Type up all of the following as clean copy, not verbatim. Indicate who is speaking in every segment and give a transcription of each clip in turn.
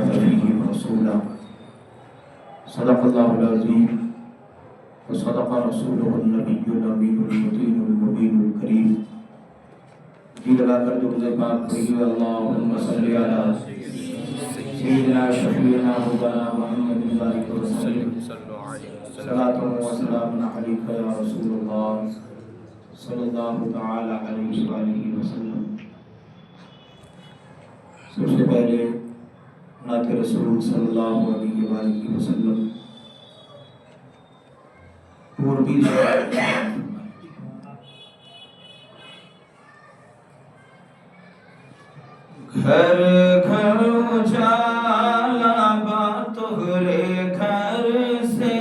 Speaker 1: فيهم رسولا صدق الله العظيم وصدق رسوله النبي الأمين المتين المبين الكريم جی لگا کر درود پاک پڑھیے اللہم صلی علی سیدنا شفیعنا مولانا محمد بارک وسلم صلاۃ و سلام علیک یا رسول اللہ صلی اللہ تعالی علیہ وآلہ وسلم۔ سب سے پہلے نعت رسول صلی اللہ علیہ وآلہ وسلم پوری گھر گھر اجالا با تہرے گھر سے،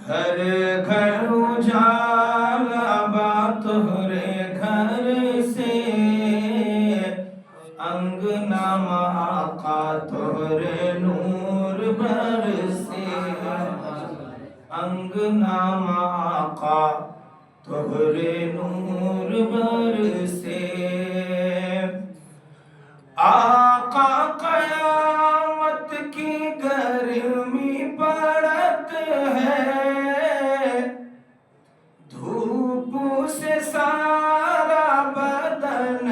Speaker 1: گھر گھر اجالا با تہرے گھر سے، انگنا آقا تہرے نور برسے، انگنا آقا تہرے نور برسے۔ آقا قیامت کی گرمی پڑت ہے، دھوپ سے سارا بدن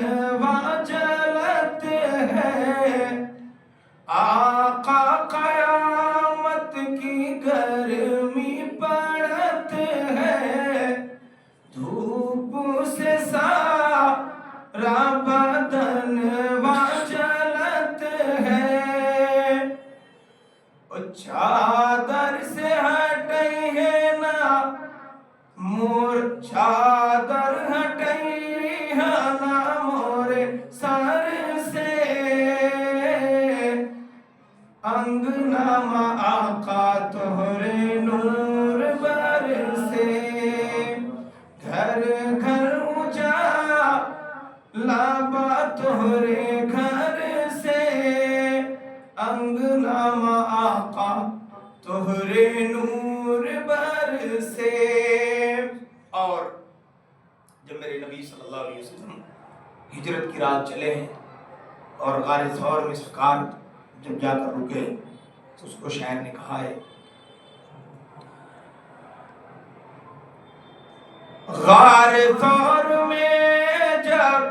Speaker 1: جلت ہے۔ آقا قیامت کی گرمی پڑت ہے، دھوپ سے سارا بدن جلت ہے۔ چادر سے ہٹئی ہے نا مور، چادر ہٹئی ہے نا مورے سر سے، انگنا آقا تہرے نور برسے، گھر گھر اجالا با تہرے گھر سے، انگنا آقا تہرے نور برسے۔ اور جب میرے نبی صلی اللہ علیہ وسلم ہجرت کی رات چلے ہیں اور غار ثور میں سرکار جب جا کر رکے تو اس کو شاعر نے کہا ہے، غار ثور میں جب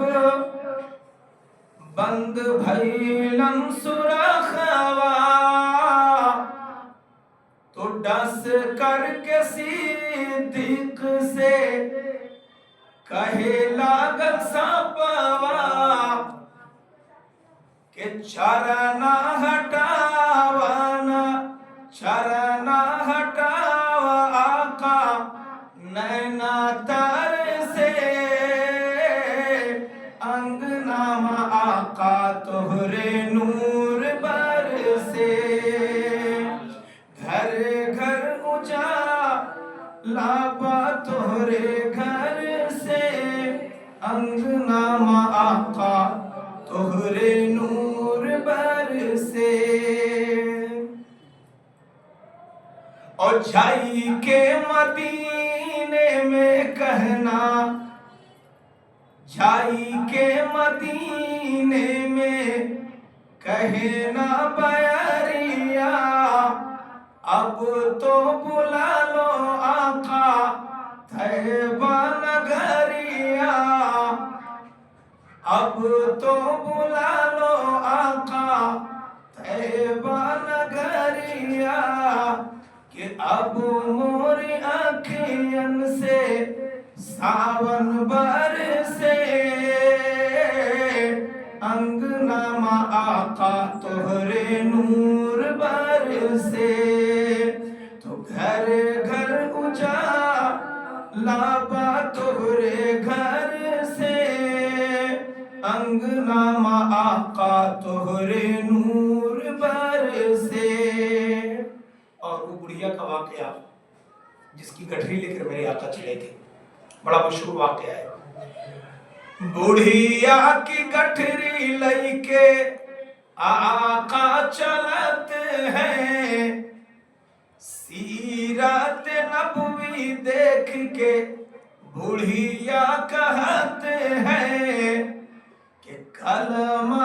Speaker 1: بند بھیلن سرخوا، تو ڈس کر کے صدیق سے کہے لاگل سپوا، کہ چرنا ہٹاوانا، چرنا ہٹاوا آقا نینا تر سے، انگنا آقا تہرے نور برسے، گھر گھر اجالا با تہرے گھر سے، انگنا آقا تہرے نور برسے۔ اور جائی کے مدینے میں کہنا، جائی کے مدینے میں کہنا بیریا، اب تو بلا لو آقا طیبہ نگریا، اب تو بلا لو آقا طیبہ نگریا، کہ اب موری آنکھیں سے ساون برسے، انگنا آقا تہرے نور برسے، تو گھر گھر اجالا با تہرے گھر سے، انگنا آقا تہرے نور برسے۔ اور وہ بڑھیا کا واقعہ جس کی گٹھری لے کر میرے آقا چلے تھے، بڑا مشہور واقعہ ہے۔ بڑھیا کی گٹھری لے کے آقا چلت ہے، سیرت نبوی دیکھ کے بڑھیا کہتے ہیں، کہ کلمہ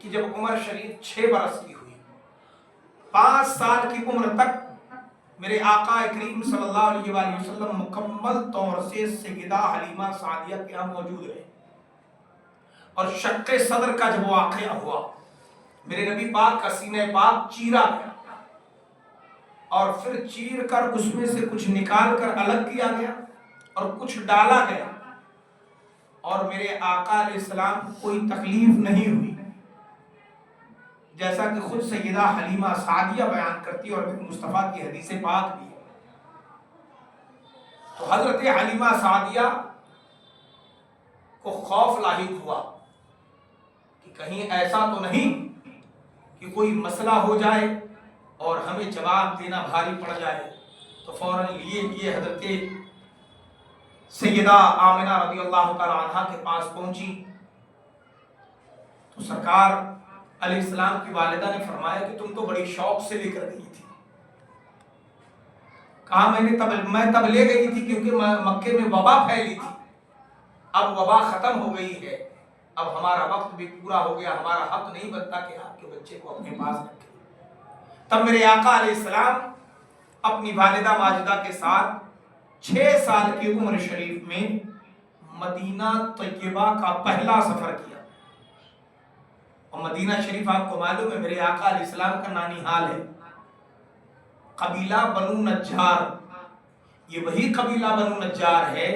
Speaker 2: کہ جب عمر شریف 6 برس کی ہوئی، 5 سال کی عمر تک میرے آقا کریم صلی اللہ علیہ وآلہ وسلم مکمل طور سے سیدہ حلیمہ سعدیہ کے یہاں موجود رہے، اور شق صدر کا جب واقعہ ہوا، میرے نبی پاک کا سینہ پاک چیرا گیا، اور پھر چیر کر اس میں سے کچھ نکال کر الگ کیا گیا اور کچھ ڈالا گیا، اور میرے آقا علیہ السلام کو کوئی تکلیف نہیں ہوئی، جیسا کہ خود سیدہ حلیمہ سعدیہ بیان کرتی اور مصطفیٰ کی حدیث پاک بھی ہے۔ تو حضرت حلیمہ سعدیہ کو خوف لاحق ہوا کہ کہیں ایسا تو نہیں کہ کوئی مسئلہ ہو جائے اور ہمیں جواب دینا بھاری پڑ جائے، تو فوراً یہ حضرت سیدہ آمنہ رضی اللہ تعالی عنہ کے پاس پہنچی، تو سرکار علیہ السلام کی والدہ نے فرمایا کہ تم تو بڑی شوق سے لے کر گئی تھی۔ کہا میں تب لے گئی تھی کیونکہ مکے میں وبا پھیلی تھی، اب وبا ختم ہو گئی ہے، اب ہمارا وقت بھی پورا ہو گیا، ہمارا حق نہیں بنتا کہ آپ کے بچے کو اپنے پاس رکھیں۔ تب میرے آقا علیہ السلام اپنی والدہ ماجدہ کے ساتھ 6 سال کی عمر شریف میں مدینہ طیبہ کا پہلا سفر کیا، اور مدینہ شریف آپ کو معلوم ہے میرے آقا علیہ السلام کا نانی حال ہے، قبیلہ بنو نجار۔ یہ وہی قبیلہ بنو نجار ہے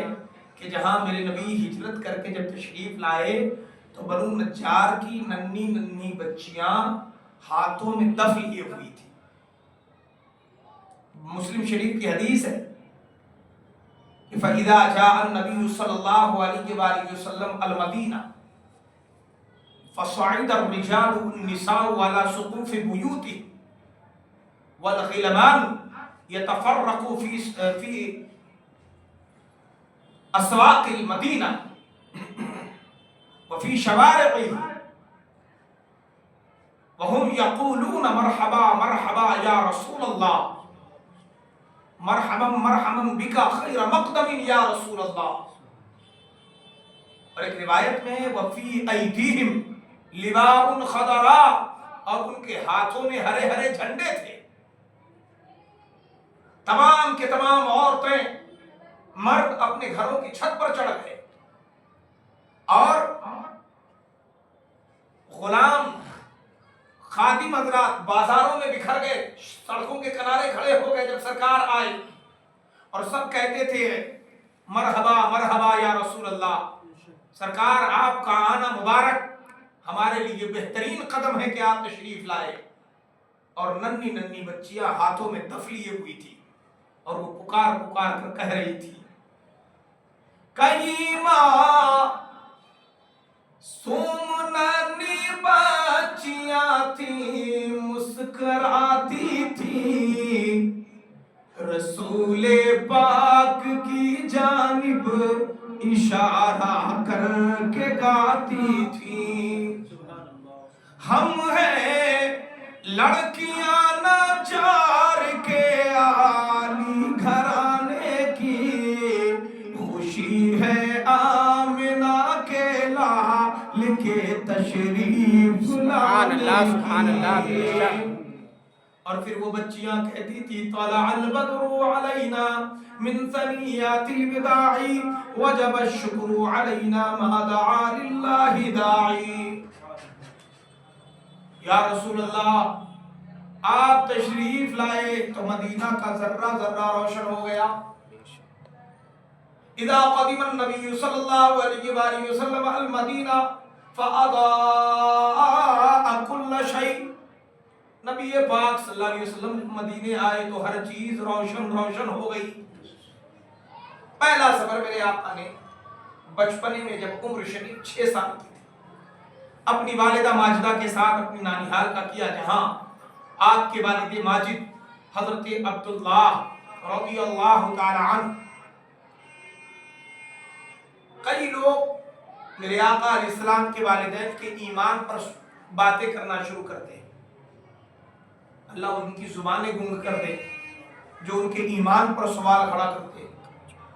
Speaker 2: کہ جہاں میرے نبی ہجرت کر کے جب تشریف لائے تو بنو نجار کی ننھی ننھی بچیاں ہاتھوں میں دف لیے ہوئی تھی۔ مسلم شریف کی حدیث ہے کہ فَإِذَا جَاءَ النَّبِيُّ صلی اللہ علیہ وآلہ وسلم المدینہ فَصَعِدَ الرِّجَالُ النِّسَاءُ عَلَى سُقُوفِ بُيُوتِهِمْ وَالْغِلْمَانُ يَتَفَرَّقُوا فِي أَسْوَاقِ الْمَدِينَةِ وَفِي شَوَارِعِهَا وَهُمْ يَقُولُونَ مَرْحَبًا مَرْحَبًا يَا رَسُولَ اللَّهِ مَرْحَبًا مَرْحَبًا بِكَ خَيْرَ مَقْدَمٍ يَا رَسُولَ اللَّهِ۔ اور ایک روایت میں وَفِي أَيْدِيهِمْ لِوَاءٌ خَضَرَاء، اور ان کے ہاتھوں میں ہرے ہرے جھنڈے تھے۔ تمام کے تمام عورتیں مرد اپنے گھروں کی چھت پر چڑھ گئے، اور غلام خادم حضرات بازاروں میں بکھر گئے، سڑکوں کے کنارے کھڑے ہو گئے جب سرکار آئے، اور سب کہتے تھے مرحبا مرحبا یا رسول اللہ، سرکار آپ کا آنا مبارک، ہمارے لیے بہترین قدم ہے کہ آپ تشریف لائے۔ اور ننھی ننھی بچیاں ہاتھوں میں دف لیے ہوئی تھی، اور وہ پکار پکار کر کہہ رہی تھی کئیما سومنانی بچیاں تھی مسکراتی تھی، رسول پاک کی جانب اشارہ کر کے گاتی تھی، ہم ہیں لڑکیاں ناچار کے عالی گھرانے کی، خوشی ہے آمنہ کے لال کے تشریف لانے کی۔ اور پھر وہ بچیاں کہتی تھی طلع البدر علینا من ثنیات الوداع وجب الشکر علینا ما دعا للہ داعی۔ یا رسول اللہ آپ تشریف لائے تو مدینہ کا ذرہ ذرہ روشن ہو گیا۔ اذا قدم النبی صلی اللہ علیہ وآلہ وسلم المدینہ فاضاء کل شیء، نبی پاک صلی اللہ علیہ وسلم مدینے آئے تو ہر چیز روشن روشن ہو گئی۔ پہلا سفر میرے آقا نے بچپنے میں جب عمر شریف 6 سال کی تھی اپنی والدہ ماجدہ کے ساتھ اپنی نانیحال کا کیا، جہاں آپ کے والد ماجد حضرت عبداللہ رضی اللہ تعالی عنہ، کئی لوگ میرے آقا علیہ السلام کے والدین کے ایمان پر باتیں کرنا شروع کرتے ہیں، اللہ ان کی زبانیں گنگ کر دے جو ان کے ایمان پر سوال کھڑا کرتے۔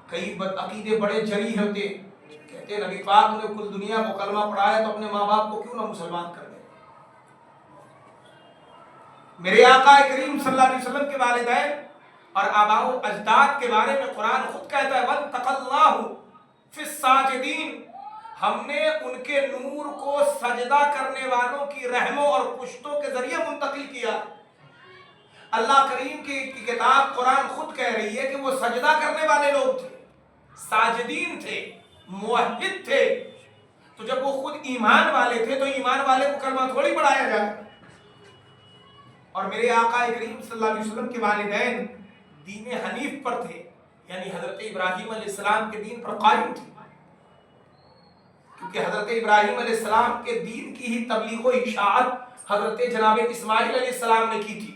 Speaker 2: کئی عقیدے بڑے جری ہوتے، کہتے نبی پاک نے کل دنیا کو کلمہ پڑھایا تو اپنے ماں باپ کو کیوں نہ مسلمان کر دے۔ میرے آقا کریم صلی اللہ علیہ وسلم کے والدین اور آباء و اجداد کے بارے میں قرآن خود کہتا ہے وَاتَّقَ اللَّهُ فِي السَّاجِدِينَ، ہم نے ان کے نور کو سجدہ کرنے والوں کی رحموں اور پشتوں کے ذریعے منتقل کیا۔ اللہ کریم کی کتاب قرآن خود کہہ رہی ہے کہ وہ سجدہ کرنے والے لوگ تھے، ساجدین تھے، موحد تھے۔ تو جب وہ خود ایمان والے تھے تو ایمان والے کو کلمہ تھوڑی پڑھایا جائے۔ اور میرے آقا کریم صلی اللہ علیہ وسلم کے والدین دین حنیف پر تھے، یعنی حضرت ابراہیم علیہ السلام کے دین پر قائم تھے، کیونکہ حضرت ابراہیم علیہ السلام کے دین کی ہی تبلیغ و اشاعت حضرت جناب اسماعیل علیہ السلام نے کی تھی۔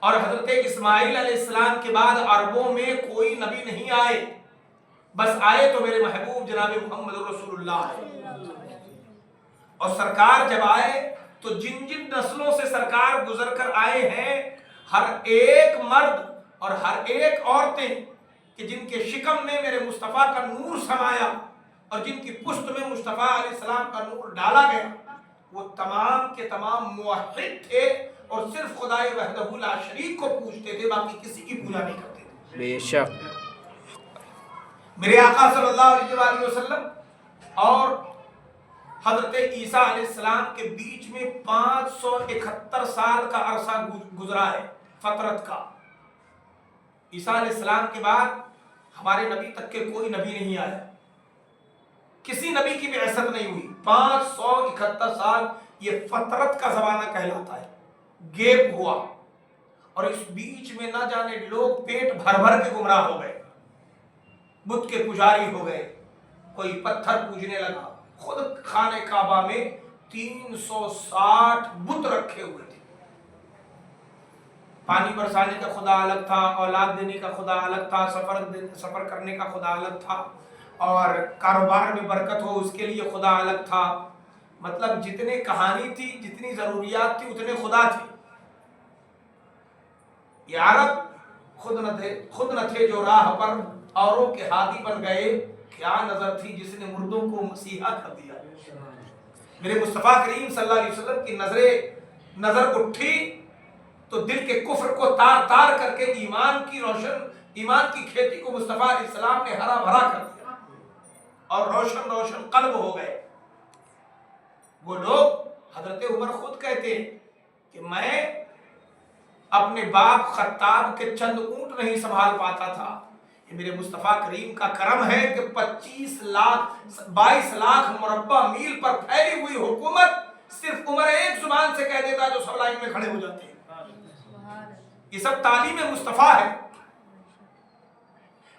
Speaker 2: اور حضرت اسماعیل علیہ السلام کے بعد عربوں میں کوئی نبی نہیں آئے، بس آئے تو میرے محبوب جناب محمد رسول اللہ۔ اور سرکار جب آئے تو جن جن نسلوں سے سرکار گزر کر آئے ہیں، ہر ایک مرد اور ہر ایک عورتیں کہ جن کے شکم میں میرے مصطفیٰ کا نور سمایا اور جن کی پشت میں مصطفیٰ علیہ السلام کا نور ڈالا گیا، وہ تمام کے تمام موحد تھے اور صرف خدائے وحدہ لا شریک کو پوجتے تھے، باقی کسی کی پوجا نہیں کرتے تھے۔
Speaker 3: بے شک
Speaker 2: میرے آقا صلی اللہ علیہ وآلہ وسلم اور حضرت عیسیٰ علیہ السلام کے بیچ میں 571 سال کا عرصہ گزرا ہے فترت کا۔ عیسیٰ علیہ السلام کے بعد ہمارے نبی تک کے کوئی نبی نہیں آیا، کسی نبی کی بعثت نہیں ہوئی۔ 571 سال یہ فترت کا زمانہ کہلاتا ہے، گیپ ہوا۔ اور اس بیچ میں نہ جانے لوگ پیٹ بھر بھر کے گمراہ ہو گئے، بت کے پجاری ہو گئے، کوئی پتھر پوجنے لگا۔ خود خانہ کعبہ میں 360 بت رکھے ہوئے تھے۔ پانی برسانے کا خدا الگ تھا، اولاد دینے کا خدا الگ تھا، سفر کرنے کا خدا الگ تھا، اور کاروبار میں برکت ہو اس کے لیے خدا الگ تھا۔ مطلب جتنے کہانی تھی، جتنی ضروریات تھی، اتنے خدا تھے۔ یہ عرب خود نہ تھے جو راہ پر اوروں کے ہادی بن گئے، کیا نظر تھی جس نے مردوں کو مسیحا کر دیا۔ میرے مصطفیٰ کریم صلی اللہ علیہ وسلم کی نظر اٹھی تو دل کے کفر کو تار تار کر کے ایمان کی کھیتی کو مصطفیٰ علیہ السلام نے ہرا بھرا کر دیا اور روشن روشن قلب ہو گئے۔ وہ لوگ، حضرت عمر خود کہتے ہیں کہ میں اپنے باپ خطاب کے چند اونٹ نہیں سنبھال پاتا تھا، یہ میرے مصطفیٰ کریم کا کرم ہے کہ 22 لاکھ مربع میل پر پھیلی ہوئی حکومت صرف عمر ایک زبان سے کہہ دیتا ہے جو سب لائن میں کھڑے ہو جاتے ہیں۔ یہ سب تعلیم مصطفیٰ ہے۔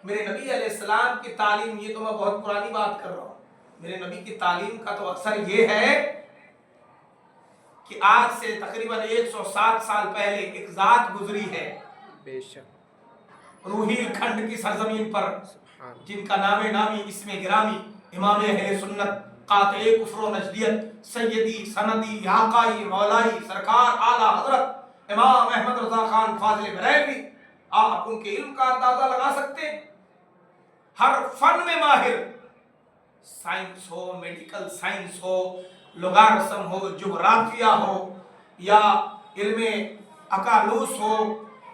Speaker 2: میرے نبی علیہ السلام کی تعلیم، یہ تو میں بہت پرانی بات کر رہا ہوں، میرے نبی کی تعلیم کا تو اثر یہ ہے کہ آج سے تقریباً 107 سال پہلے ایک ذات گزری ہے
Speaker 3: بے شک
Speaker 2: روہیل کھنڈ کی سرزمین پر، جن کا نام نامی اسم گرامی امام اہل سنت قاطع کفر و نجدیت سیدی سندی آقائی مولائی سرکار اعلیٰ حضرت امام احمد رضا خان فاضل بریلوی۔ آپ ان کے علم کا اندازہ لگا سکتے ہیں، ہر فن میں ماہر، سائنس ہو، میڈیکل سائنس ہو، لوگارسم ہو، جغرافیہ ہو، یا علم اکالوس ہو،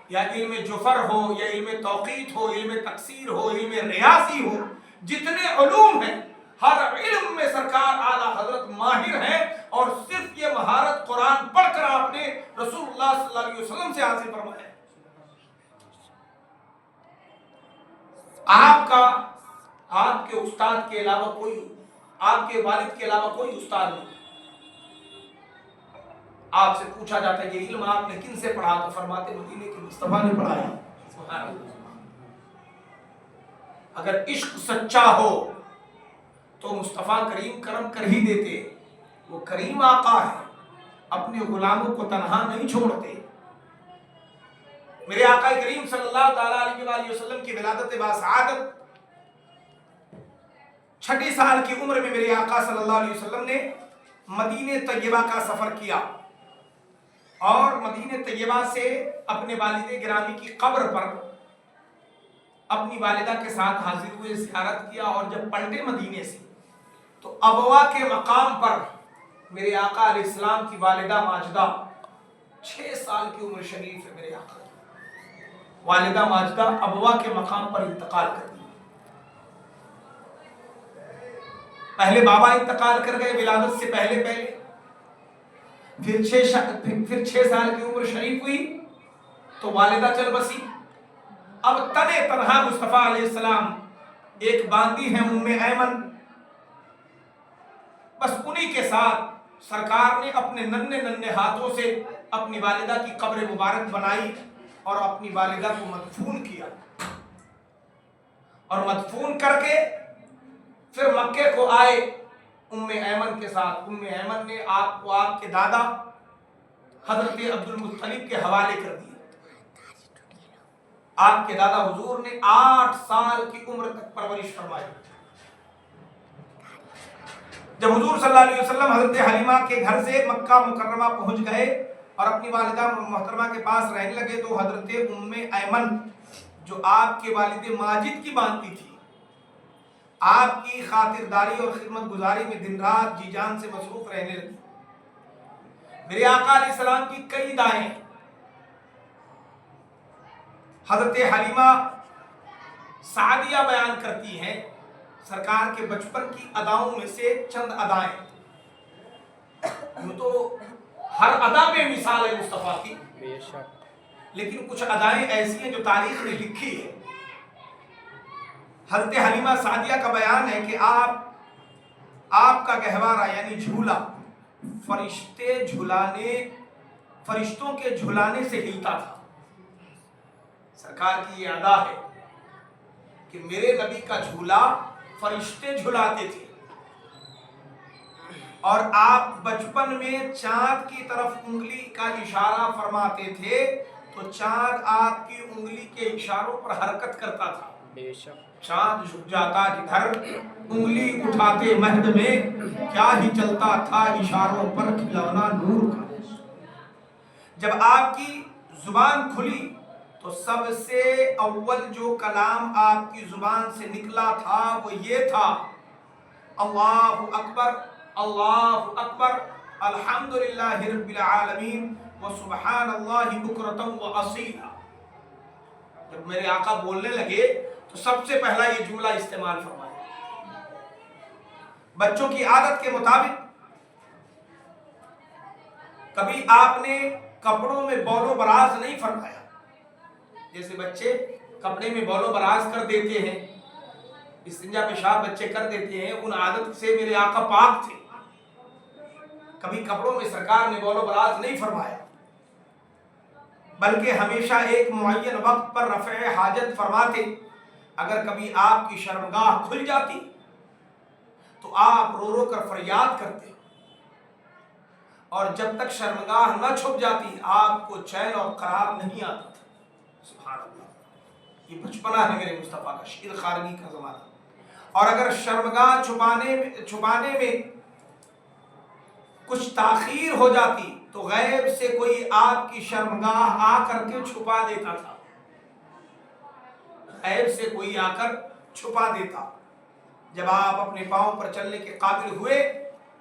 Speaker 2: یا علم جفر ہو، یا علم توقیت ہو، علم تکسیر ہو، علم ریاضی ہو، جتنے علوم ہیں ہر علم میں سرکار اعلیٰ حضرت ماہر ہیں، اور صرف یہ مہارت قرآن پڑھ کر آپ نے رسول اللہ صلی اللہ علیہ وسلم سے حاصل فرمایا۔ آپ کے استاد کے علاوہ کوئی، آپ کے والد کے علاوہ کوئی استاد نہیں۔ آپ سے پوچھا جاتا ہے یہ علم آپ نے کن سے پڑھا، تو فرماتے مدینے کے مصطفیٰ نے پڑھایا۔ سبحان اللہ۔ اگر عشق سچا ہو تو مصطفیٰ کریم کرم کر ہی دیتے، وہ کریم آقا ہے، اپنے غلاموں کو تنہا نہیں چھوڑتے۔ میرے آقا کریم صلی اللہ تعالیٰ علیہ وآلہ وسلم کی ولادت باسعادت 6 سال کی عمر میں میرے آقا صلی اللہ علیہ وسلم نے مدینہ طیبہ کا سفر کیا، اور مدینہ طیبہ سے اپنے والد گرامی کی قبر پر اپنی والدہ کے ساتھ حاضر ہوئے، زیارت کیا، اور جب پلٹے مدینے سے تو ابوا کے مقام پر میرے آقا علیہ السلام کی والدہ ماجدہ 6 سال کی عمر شریف ہے میرے آقا کی۔ والدہ ماجدہ ابوا کے مقام پر انتقال کر دی۔ پہلے بابا انتقال کر گئے ولادت سے پہلے پھر 6 سال کی عمر شریف ہوئی تو والدہ چل بسی۔ اب تنے تنہا مصطفیٰ علیہ السلام ایک باندی ہیں ام ایمن، بس انہی کے ساتھ سرکار نے اپنے ننھے ہاتھوں سے اپنی والدہ کی قبر مبارک بنائی اور اپنی والدہ کو مدفون کیا، اور مدفون کر کے پھر مکے کو آئے ام ایمن کے ساتھ۔ ام ایمن نے آپ کو آپ کے دادا حضرت عبد المطلب کے حوالے کر دیا۔ آپ کے دادا حضور نے 8 سال کی عمر تک پرورش فرمائی۔ جب حضور صلی اللہ علیہ وسلم حضرت حلیمہ کے گھر سے مکہ مکرمہ پہنچ گئے اور اپنی والدہ محترمہ کے پاس رہنے لگے تو حضرت ام ایمن جو آپ کے والد ماجد کی باندی تھی، آپ کی خاطرداری اور خدمت گزاری میں دن رات جی جان سے مصروف رہنے لگی۔ میرے آقا علیہ السلام کی کئی دائیں ہیں۔ حضرت حلیمہ سعدیہ بیان کرتی ہیں سرکار کے بچپن کی اداؤں میں سے چند ادائیں۔ یوں تو ہر ادا میں مثال ہے مصطفیٰ کی،
Speaker 3: بے شک،
Speaker 2: لیکن کچھ ادائیں ایسی ہیں جو تاریخ نے لکھی ہے۔ حضرت حلیمہ سعدیہ کا بیان ہے کہ آپ کا گہوارہ یعنی جھولا فرشتوں کے جھلانے سے ہلتا تھا۔ سرکار کی یہ ادا ہے کہ میرے نبی کا جھولا فرشتے جھلاتے تھے، اور آپ بچپن میں چاند کی طرف انگلی کا اشارہ فرماتے تھے تو چاند آپ کی انگلی کے اشاروں پر حرکت کرتا تھا۔
Speaker 3: بے شک،
Speaker 2: چاند جھک جاتا جدھر انگلی اٹھاتے مہد میں، کیا ہی چلتا تھا اشاروں پر کھلونا نور کا۔ جب آپ کی زبان کھلی تو سب سے اول جو کلام آپ کی زبان سے نکلا تھا وہ یہ تھا، اللہ اکبر اللہ اکبر الحمدللہ رب العالمین وسبحان اللہ بکرۃ واصیلا۔ جب میرے آقا بولنے لگے تو سب سے پہلا یہ جملہ استعمال فرمایا۔ بچوں کی عادت کے مطابق کبھی آپ نے کپڑوں میں بول و براز نہیں فرمایا۔ جیسے بچے کپڑے میں بول و براز کر دیتے ہیں، استنجا پیشاب بچے کر دیتے ہیں، ان عادت سے میرے آقا پاک تھے۔ کبھی کپڑوں میں سرکار نے بول و براز نہیں فرمایا، بلکہ ہمیشہ ایک معین وقت پر رفع حاجت فرماتے۔ اگر کبھی آپ کی شرمگاہ کھل جاتی تو آپ رو رو کر فریاد کرتے، اور جب تک شرمگاہ نہ چھپ جاتی آپ کو چین اور قرار نہیں آتا تھا۔ سبحان اللہ، یہ بچپنا ہے میرے مصطفیٰ کا، شیر خارگی کا زمانہ۔ اور اگر شرمگاہ چھپانے میں کچھ تاخیر ہو جاتی تو غیب سے کوئی آپ کی شرمگاہ آ کر کے چھپا دیتا تھا، غیب سے کوئی آ کر چھپا دیتا۔ جب آپ اپنے پاؤں پر چلنے کے قابل ہوئے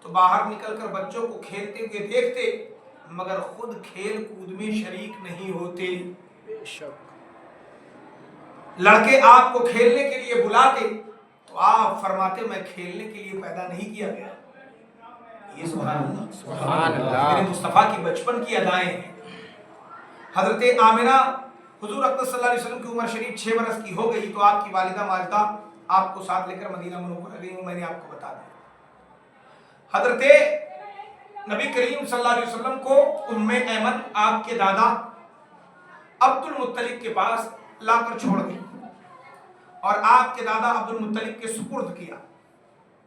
Speaker 2: تو باہر نکل کر بچوں کو کھیلتے ہوئے دیکھتے، مگر خود کھیل کود میں شریک نہیں ہوتے۔
Speaker 3: بے شک،
Speaker 2: لڑکے آپ کو کھیلنے کے لیے بلاتے تو آپ فرماتے میں کھیلنے کے لیے پیدا نہیں کیا گیا۔ یہ سبحان اللہ،
Speaker 3: سبحان اللہ،
Speaker 2: میرے مصطفیٰ کی بچپن کی ادائیں ہیں۔ حضرت آمنہ حضور اقدس صلی اللہ علیہ وسلم کی عمر شریف 6 برس کی ہو گئی تو آپ کی والدہ ماجدہ آپ کو ساتھ لے کر مدینہ منورہ گئی، میں نے آپ کو بتا دیا۔ حضرت نبی کریم صلی اللہ علیہ وسلم کو ام ایمن آپ کے دادا عبد المطلب کے پاس لا کر چھوڑ گئی، اور آپ کے دادا عبد المطلب کے سپرد کیا،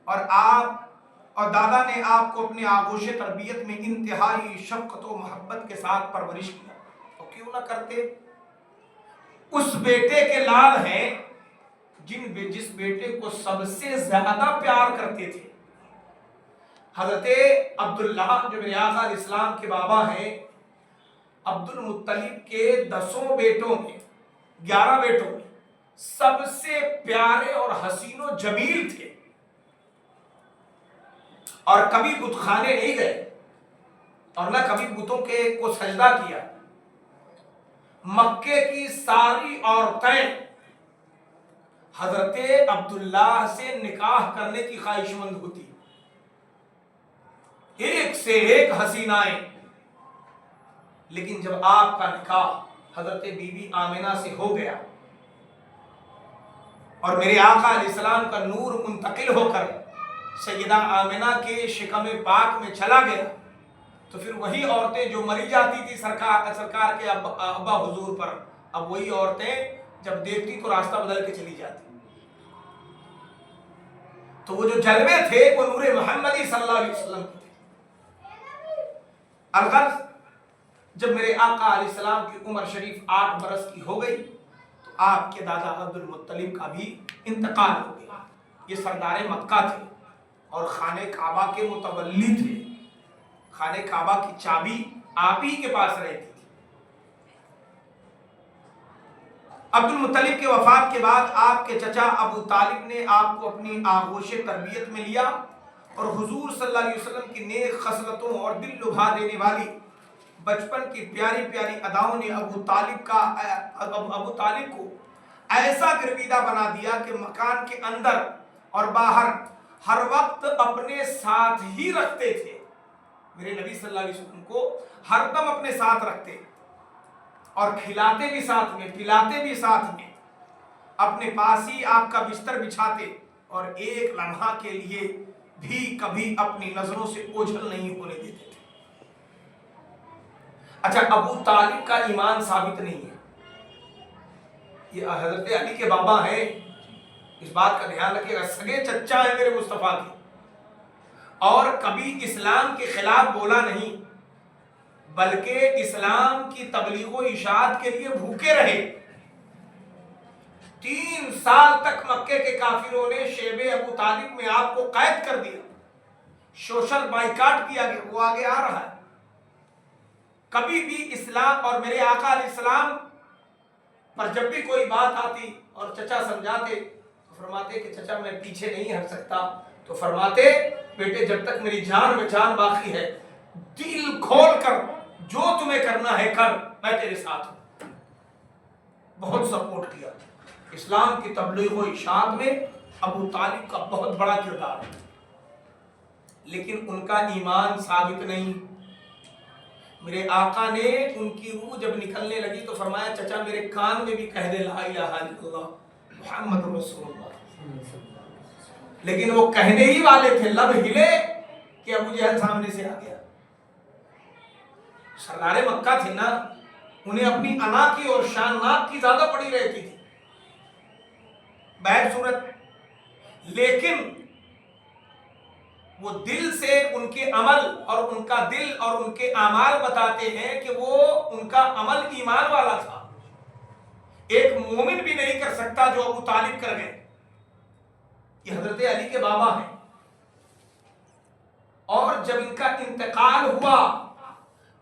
Speaker 2: اور دادا نے آپ کو اپنے آغوش تربیت میں انتہائی شفقت و محبت کے ساتھ پرورش کیا۔ تو کیوں نہ کرتے؟ اس بیٹے کے لال ہیں جس بیٹے کو سب سے زیادہ پیار کرتے تھے۔ حضرت عبداللہ جو میرے آقا علیہ السلام کے بابا ہیں، عبد المطلب کے 10 بیٹوں میں 11 بیٹوں میں سب سے پیارے اور حسین و جمیل تھے، اور کبھی بت خانے نہیں گئے، اور نہ کبھی بتوں کے کو سجدہ کیا. مکے کی ساری عورتیں حضرت عبداللہ سے نکاح کرنے کی خواہش مند ہوتی, ایک سے ایک حسینائیں. لیکن جب آپ کا نکاح حضرت بی بی آمنہ سے ہو گیا اور میرے آقا علیہ السلام کا نور منتقل ہو کر سیدہ آمنہ کے شکم پاک میں چلا گیا, تو پھر وہی عورتیں جو مری جاتی تھی سرکار کے ابا حضور پر, اب وہی عورتیں جب دیکھتی تو راستہ بدل کے چلی جاتی. تو وہ جو جلوے تھے وہ نور محمدی صلی اللہ علیہ وسلم کے تھے. الغرض جب میرے آقا علیہ السلام کی عمر شریف 8 برس کی ہو گئی تو آپ کے دادا عبد المطلب کا بھی انتقال ہو گیا. یہ سردار مکہ تھے اور خانہ کعبہ کے متولی تھے. خانہ کعبہ کی چابی آپ ہی کے پاس رہتی تھی. عبد المطلب کے وفات کے بعد آپ کے چچا ابو طالب نے آپ کو اپنی آغوش تربیت میں لیا اور حضور صلی اللہ علیہ وسلم کی نیک خصلتوں اور دل لبھا دینے والی بچپن کی پیاری پیاری اداؤں نے ابو طالب کو ایسا گرویدہ بنا دیا کہ مکان کے اندر اور باہر ہر وقت اپنے ساتھ ہی رکھتے تھے. میرے نبی صلی اللہ علیہ وسلم کو ہر دم اپنے ساتھ رکھتے اور کھلاتے بھی ساتھ میں, پلاتے بھی ساتھ میں, اپنے پاس ہی آپ کا بستر بچھاتے اور ایک لمحہ کے لیے بھی کبھی اپنی نظروں سے اوجھل نہیں ہونے دیتے تھے. اچھا, ابو طالب کا ایمان ثابت نہیں ہے, یہ حضرت علی کے بابا ہیں, اس بات کا دھیان رکھیے گا, سگے چچا ہے میرے مصطفیٰ کے, اور کبھی اسلام کے خلاف بولا نہیں بلکہ اسلام کی تبلیغ و اشاعت کے لیے بھوکے رہے. 3 سال تک مکے کے کافروں نے شیب ابو طالب میں آپ کو قید کر دیا, سوشل بائیکاٹ کیا گیا, وہ آگے آ رہا ہے. کبھی بھی اسلام اور میرے آقا علیہ السلام پر جب بھی کوئی بات آتی اور چچا سمجھاتے تو فرماتے کہ چچا میں پیچھے نہیں ہٹ سکتا, تو فرماتے بیٹے جب تک میری جان میں جان باقی ہے دل کھول کر جو تمہیں کرنا ہے کر, میں تیرے ساتھ ہوں. بہت سپورٹ کیا. اسلام کی تبلیغ و اشاعت میں ابو طالب کا بہت بڑا کردار ہے, لیکن ان کا ایمان ثابت نہیں. میرے آقا نے ان کی روح جب نکلنے لگی تو فرمایا چچا میرے کان میں بھی کہہ دے لا الہ الا اللہ محمد رسول اللہ. لیکن وہ کہنے ہی والے تھے, لب ہلے کہ ابو جہل سامنے سے آ گیا. سردار مکہ تھے نا, انہیں اپنی انا کی اور شان ناک کی زیادہ پڑی رہتی تھی بہر صورت, لیکن وہ دل سے ان کے عمل اور ان کا دل اور ان کے اعمال بتاتے ہیں کہ وہ ان کا عمل ایمان والا تھا. ایک مومن بھی نہیں کر سکتا جو ابو طالب کر گئے. یہ حضرت علی کے بابا ہیں, اور جب ان کا انتقال ہوا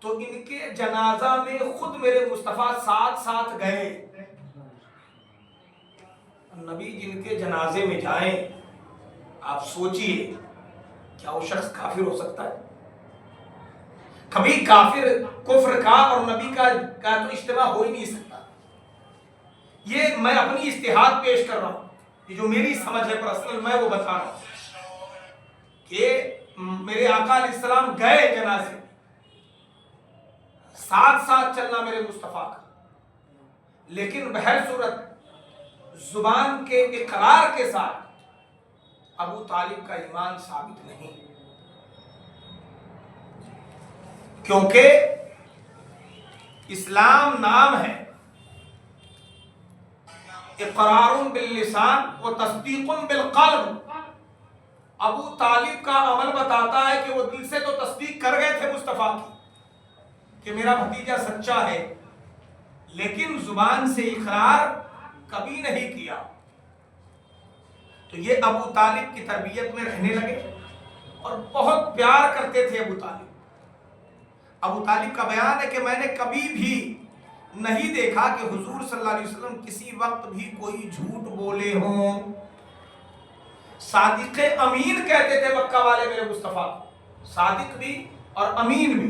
Speaker 2: تو ان کے جنازہ میں خود میرے مصطفیٰ ساتھ گئے. نبی جن کے جنازے میں جائیں, آپ سوچئے کیا وہ شخص کافر ہو سکتا ہے؟ کبھی کافر کفر کا اور نبی کا تو اجتماع ہو ہی نہیں سکتا. یہ میں اپنی اجتہاد پیش کر رہا ہوں, یہ جو میری سمجھ ہے پرسنل میں وہ بتا رہا ہوں کہ میرے آقا علیہ السلام گئے جنازے, ساتھ چلنا میرے مصطفیٰ کا, لیکن بہر صورت زبان کے اقرار کے ساتھ ابو طالب کا ایمان ثابت نہیں, کیونکہ اسلام نام ہے اقرار باللسان و تصدیق بالقلب. ابو طالب کا عمل بتاتا ہے کہ وہ دل سے تو تصدیق کر گئے تھے مصطفیٰ کی کہ میرا بھتیجا سچا ہے, لیکن زبان سے اقرار کبھی نہیں کیا. تو یہ ابو طالب کی تربیت میں رہنے لگے اور بہت پیار کرتے تھے ابو طالب. ابو طالب کا بیان ہے کہ میں نے کبھی بھی نہیں دیکھا کہ حضور صلی اللہ علیہ وسلم کسی وقت بھی کوئی جھوٹ بولے ہوں. صادق امین کہتے تھے مکہ والے میرے مصطفیٰ, صادق بھی اور امین بھی.